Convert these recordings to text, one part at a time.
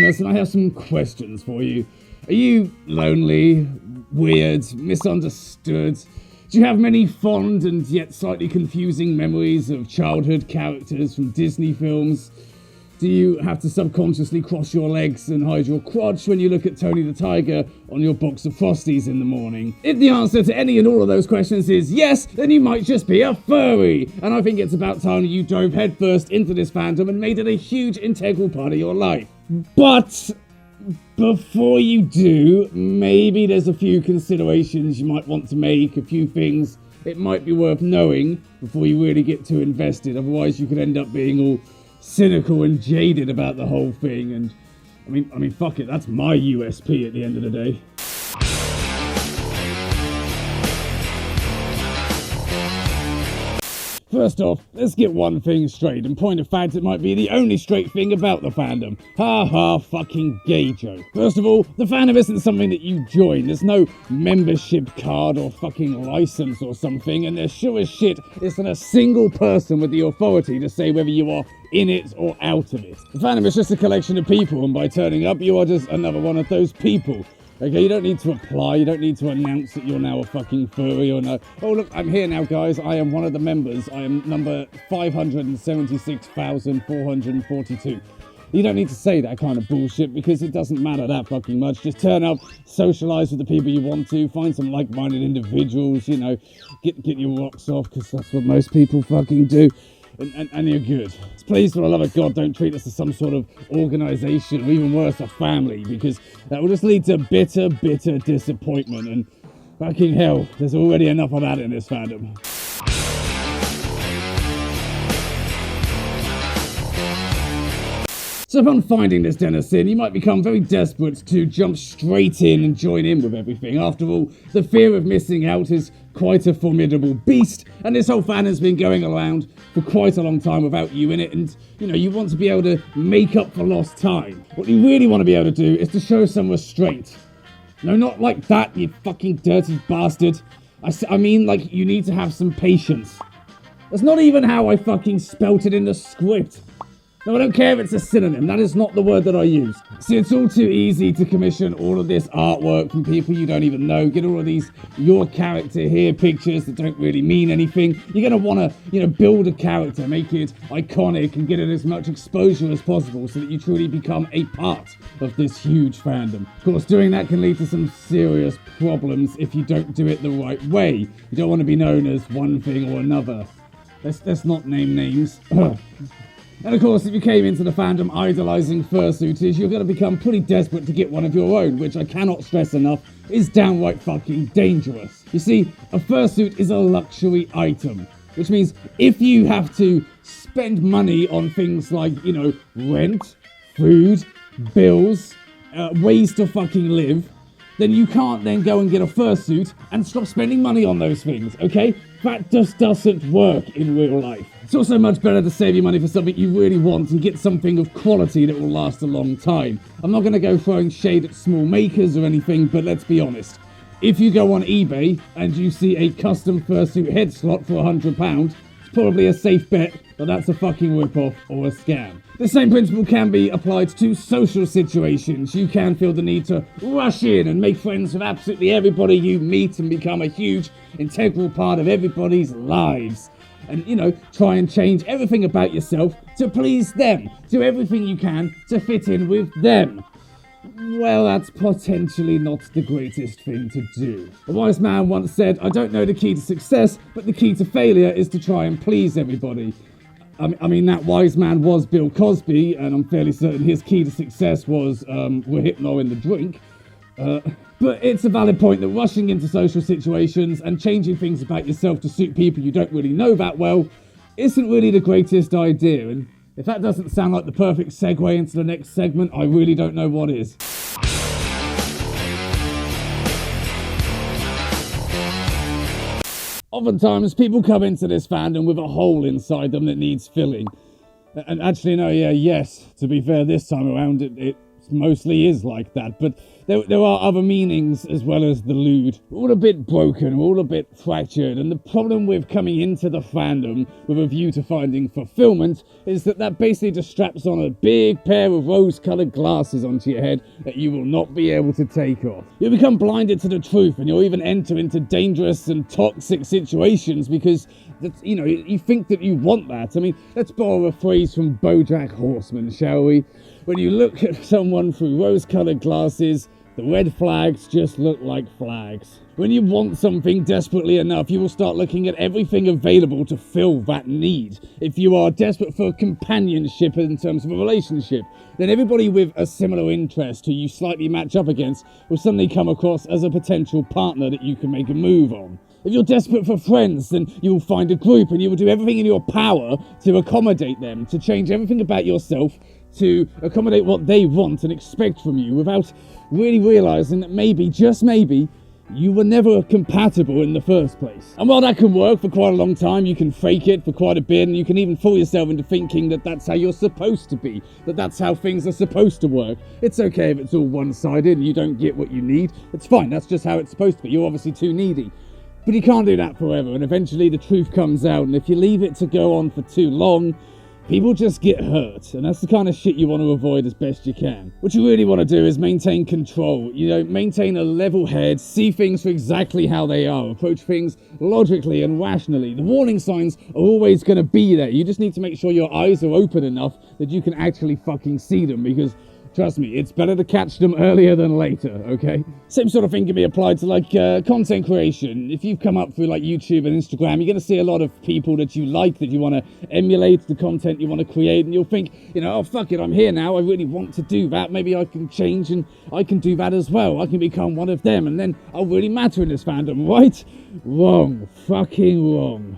Christmas, and I have some questions for you. Are you lonely, weird, misunderstood? Do you have many fond and yet slightly confusing memories of childhood characters from Disney films? Do you have to subconsciously cross your legs and hide your crotch when you look at Tony the Tiger on your box of Frosties in the morning? If the answer to any and all of those questions is yes, then you might just be a furry. And I think it's about time you dove headfirst into this fandom and made it a huge integral part of your life. But before you do, maybe there's a few considerations you might want to make, a few things it might be worth knowing before you really get too invested. Otherwise you could end up being all cynical and jaded about the whole thing, and I mean, fuck it, that's my USP at the end of the day. First off, let's get one thing straight, and point of fact, it might be the only straight thing about the fandom. Ha ha fucking gay joke. First of all, the fandom isn't something that you join. There's no membership card or fucking license or something, and there sure as shit isn't a single person with the authority to say whether you are in it or out of it. The fandom is just a collection of people, and by turning up, you are just another one of those people. Okay, you don't need to apply, you don't need to announce that you're now a fucking furry or no. Oh look, I'm here now guys, I am one of the members, I am number 576,442. You don't need to say that kind of bullshit because it doesn't matter that fucking much. Just turn up, socialise with the people you want to, find some like-minded individuals, you know, get your rocks off because that's what most people fucking do. And you're good. Please, for the love of God, don't treat us as some sort of organisation, or even worse, a family, because that will just lead to bitter disappointment, and fucking hell, there's already enough of that in this fandom. So upon finding this den of sin, you might become very desperate to jump straight in and join in with everything. After all, the fear of missing out is quite a formidable beast, and this whole fan has been going around for quite a long time without you in it, and you know, you want to be able to make up for lost time. What you really want to be able to do is to show some restraint. No, not like that, you fucking dirty bastard. I mean, like, you need to have some patience. That's not even how I fucking spelt it in the script. No, I don't care if it's a synonym, that is not the word that I use. See, it's all too easy to commission all of this artwork from people you don't even know, get all of these your character here pictures that don't really mean anything. You're gonna wanna, you know, build a character, make it iconic and get it as much exposure as possible so that you truly become a part of this huge fandom. Of course, doing that can lead to some serious problems if you don't do it the right way. You don't want to be known as one thing or another. Let's not name names. And of course, if you came into the fandom idolising fursuiters, you're going to become pretty desperate to get one of your own, which I cannot stress enough is downright fucking dangerous. You see, a fursuit is a luxury item, which means if you have to spend money on things like, you know, rent, food, bills, ways to fucking live, then you can't then go and get a fursuit and stop spending money on those things, okay? That just doesn't work in real life. It's also much better to save your money for something you really want and get something of quality that will last a long time. I'm not going to go throwing shade at small makers or anything, but let's be honest. If you go on eBay and you see a custom fursuit head slot for £100, it's probably a safe bet that that's a fucking rip-off or a scam. The same principle can be applied to social situations. You can feel the need to rush in and make friends with absolutely everybody you meet and become a huge, integral part of everybody's lives. And, you know, try and change everything about yourself to please them. Do everything you can to fit in with them. Well, that's potentially not the greatest thing to do. A wise man once said, I don't know the key to success, but the key to failure is to try and please everybody. I mean, that wise man was Bill Cosby, and I'm fairly certain his key to success was we're hypno in the drink. But it's a valid point that rushing into social situations and changing things about yourself to suit people you don't really know that well isn't really the greatest idea. And if that doesn't sound like the perfect segue into the next segment, I really don't know what is. Oftentimes, people come into this fandom with a hole inside them that needs filling. And actually, no, yes, to be fair, this time around, it mostly is like that, but there are other meanings as well as the lewd. We're all a bit broken, we're all a bit fractured, and the problem with coming into the fandom with a view to finding fulfillment is that basically just straps on a big pair of rose-coloured glasses onto your head that you will not be able to take off. You'll become blinded to the truth, and you'll even enter into dangerous and toxic situations because you think that you want that. I mean, let's borrow a phrase from BoJack Horseman, shall we? When you look at someone through rose-coloured glasses, the red flags just look like flags. When you want something desperately enough, you will start looking at everything available to fill that need. If you are desperate for companionship in terms of a relationship, then everybody with a similar interest who you slightly match up against will suddenly come across as a potential partner that you can make a move on. If you're desperate for friends, then you will find a group and you will do everything in your power to accommodate them, to change everything about yourself, to accommodate what they want and expect from you without really realising that maybe, just maybe, you were never compatible in the first place. And while that can work for quite a long time, you can fake it for quite a bit, and you can even fool yourself into thinking that that's how you're supposed to be, that that's how things are supposed to work. It's okay if it's all one-sided and you don't get what you need. It's fine, that's just how it's supposed to be. You're obviously too needy. But you can't do that forever, and eventually the truth comes out, and if you leave it to go on for too long, people just get hurt, and that's the kind of shit you want to avoid as best you can. What you really want to do is maintain control, maintain a level head, see things for exactly how they are, approach things logically and rationally. The warning signs are always going to be there. You just need to make sure your eyes are open enough that you can actually fucking see them, because trust me, it's better to catch them earlier than later, okay? Same sort of thing can be applied to, content creation. If you've come up through, YouTube and Instagram, you're going to see a lot of people that you like, that you want to emulate, the content you want to create, and you'll think, oh, fuck it, I'm here now, I really want to do that. Maybe I can change and I can do that as well. I can become one of them, and then I'll really matter in this fandom, right? Wrong. Fucking wrong.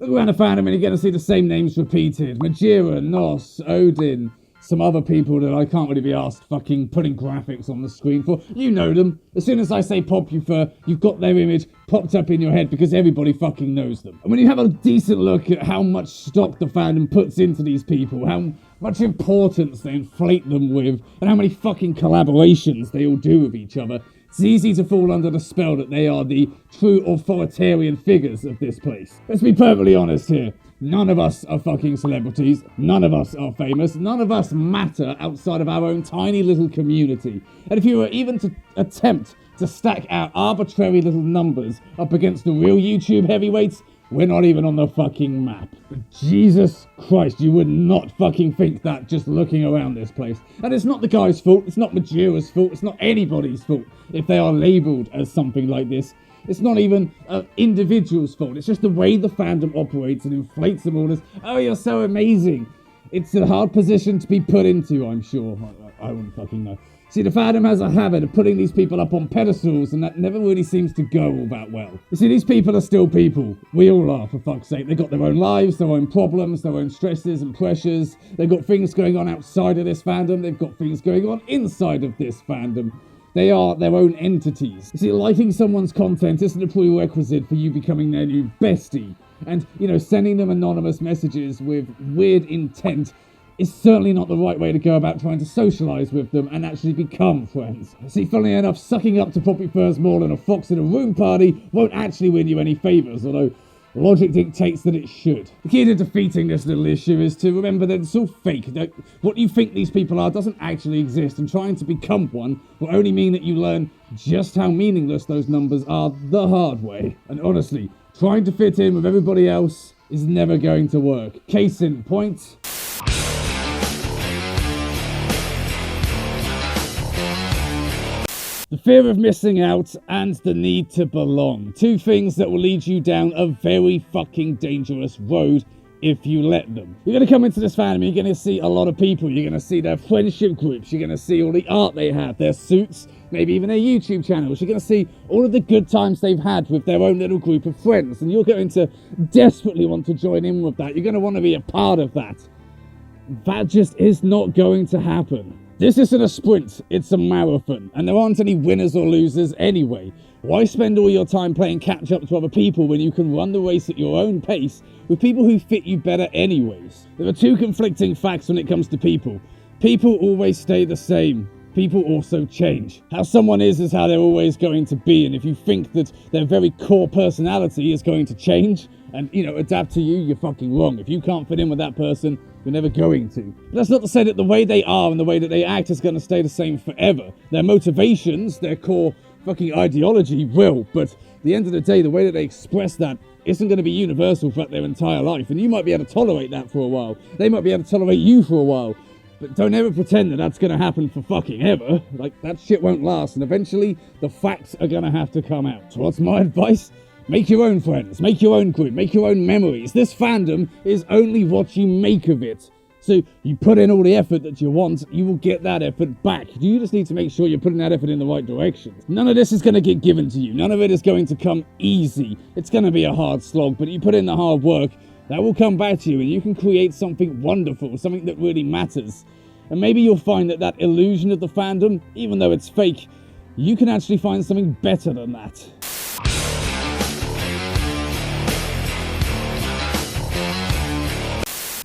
Look around the fandom and you're going to see the same names repeated. Majira, Nos, Odin, some other people that I can't really be asked fucking putting graphics on the screen for. You know them. As soon as I say Popufur, you've got their image popped up in your head because everybody fucking knows them. And when you have a decent look at how much stock the fandom puts into these people, how much importance they inflate them with, and how many fucking collaborations they all do with each other, it's easy to fall under the spell that they are the true authoritarian figures of this place. Let's be perfectly honest here. None of us are fucking celebrities. None of us are famous. None of us matter outside of our own tiny little community. And if you were even to attempt to stack our arbitrary little numbers up against the real YouTube heavyweights, we're not even on the fucking map. But Jesus Christ, you would not fucking think that just looking around this place. And it's not the guy's fault, it's not Majira's fault, it's not anybody's fault if they are labelled as something like this. It's not even an individual's fault, it's just the way the fandom operates and inflates them all as, oh, you're so amazing. It's a hard position to be put into, I'm sure. I wouldn't fucking know. See, the fandom has a habit of putting these people up on pedestals, and that never really seems to go all that well. You see, these people are still people. We all are, for fuck's sake. They've got their own lives, their own problems, their own stresses and pressures. They've got things going on outside of this fandom. They've got things going on inside of this fandom. They are their own entities. You see, liking someone's content isn't a prerequisite for you becoming their new bestie. And, sending them anonymous messages with weird intent is certainly not the right way to go about trying to socialise with them and actually become friends. See, funnily enough, sucking up to Popufurs more than a fox in a room party won't actually win you any favours, although logic dictates that it should. The key to defeating this little issue is to remember that it's all fake. That what you think these people are doesn't actually exist, and trying to become one will only mean that you learn just how meaningless those numbers are the hard way. And honestly, trying to fit in with everybody else is never going to work. Case in point. The fear of missing out and the need to belong. Two things that will lead you down a very fucking dangerous road if you let them. You're going to come into this fandom, you're going to see a lot of people, you're going to see their friendship groups, you're going to see all the art they have, their suits, maybe even their YouTube channels. You're going to see all of the good times they've had with their own little group of friends, and you're going to desperately want to join in with that. You're going to want to be a part of that. That just is not going to happen. This isn't a sprint, it's a marathon, and there aren't any winners or losers anyway. Why spend all your time playing catch up to other people when you can run the race at your own pace with people who fit you better anyways? There are two conflicting facts when it comes to people. People always stay the same. People also change. How someone is how they're always going to be, and if you think that their very core personality is going to change and, adapt to you, you're fucking wrong. If you can't fit in with that person, you're never going to. But that's not to say that the way they are and the way that they act is going to stay the same forever. Their motivations, their core fucking ideology will, but at the end of the day, the way that they express that isn't going to be universal throughout their entire life, and you might be able to tolerate that for a while. They might be able to tolerate you for a while. But don't ever pretend that that's going to happen for fucking ever. Like, that shit won't last, and eventually the facts are going to have to come out. So what's my advice? Make your own friends, make your own crew, make your own memories. This fandom is only what you make of it. So you put in all the effort that you want, you will get that effort back. You just need to make sure you're putting that effort in the right direction. None of this is going to get given to you. None of it is going to come easy. It's going to be a hard slog, but you put in the hard work, that will come back to you, and you can create something wonderful, something that really matters. And maybe you'll find that that illusion of the fandom, even though it's fake, you can actually find something better than that.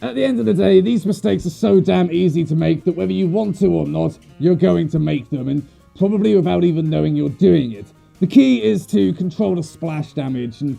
At the end of the day, these mistakes are so damn easy to make that whether you want to or not, you're going to make them, and probably without even knowing you're doing it. The key is to control the splash damage and,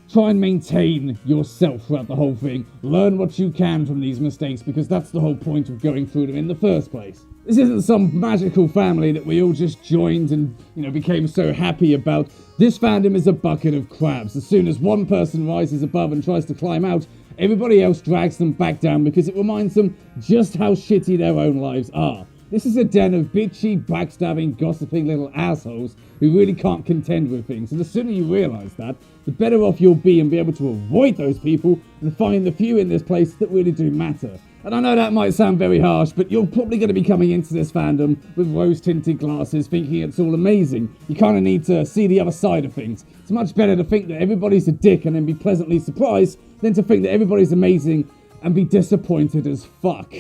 try and maintain yourself throughout the whole thing. Learn what you can from these mistakes, because that's the whole point of going through them in the first place. This isn't some magical family that we all just joined and, became so happy about. This fandom is a bucket of crabs. As soon as one person rises above and tries to climb out, everybody else drags them back down because it reminds them just how shitty their own lives are. This is a den of bitchy, backstabbing, gossiping little assholes who really can't contend with things. And the sooner you realise that, the better off you'll be and be able to avoid those people and find the few in this place that really do matter. And I know that might sound very harsh, but you're probably going to be coming into this fandom with rose-tinted glasses thinking it's all amazing. You kind of need to see the other side of things. It's much better to think that everybody's a dick and then be pleasantly surprised than to think that everybody's amazing and be disappointed as fuck.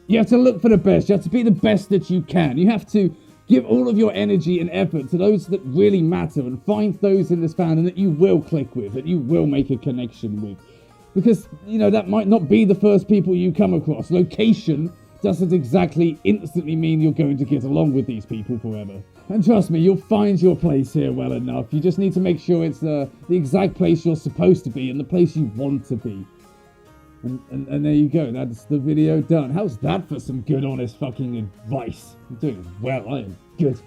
You have to look for the best. You have to be the best that you can. You have to give all of your energy and effort to those that really matter and find those in this fandom that you will click with, that you will make a connection with. Because, that might not be the first people you come across. Location doesn't exactly instantly mean you're going to get along with these people forever. And trust me, you'll find your place here well enough. You just need to make sure it's the exact place you're supposed to be and the place you want to be. And there you go, that's the video done. How's that for some good, honest fucking advice? I'm doing well, I am good.